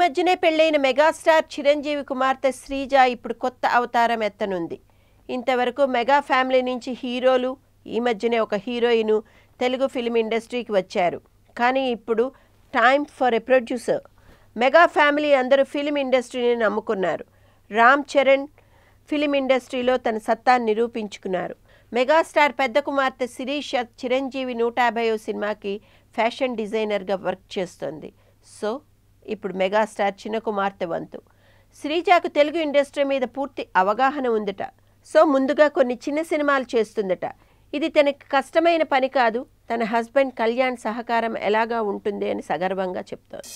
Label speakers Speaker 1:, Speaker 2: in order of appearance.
Speaker 1: మధ్యనే పెళ్లైన మెగాస్టార్ చిరంజీవి కుమార్తె శ్రీజ ఇప్పుడు కొత్త అవతారం ఎత్తనుంది. ఇంతవరకు మెగా ఫ్యామిలీ నుంచి హీరోలు, ఈ మధ్యనే ఒక హీరోయిన్ తెలుగు ఫిల్మ్ ఇండస్ట్రీకి వచ్చారు. కానీ ఇప్పుడు time for a producer. Mega family అందరూ ఫిల్మ్ ఇండస్ట్రీని నమ్ముకున్నారు. రామ్ చరణ్ ఫిల్మ్ ఇండస్ట్రీలో తన సత్తాను నిరూపించుకున్నారు. మెగాస్టార్ పెద్ద కుమార్తె శిరీష చిరంజీవి 150వ సినిమాకి ఫ్యాషన్ డిజైనర్గా వర్క్ చేస్తుంది. సో ఇప్పుడు మెగాస్టార్ చిన్న కుమార్తె వంతు. శ్రీజకు తెలుగు ఇండస్ట్రీ మీద పూర్తి అవగాహన ఉందట. సో ముందుగా కొన్ని చిన్న సినిమాలు చేస్తుందట. ఇది తనకి కష్టమైన పని కాదు. తన హస్బెండ్ కళ్యాణ్ సహకారం ఎలాగా ఉంటుంది అని సగర్వంగా చెప్తోంది.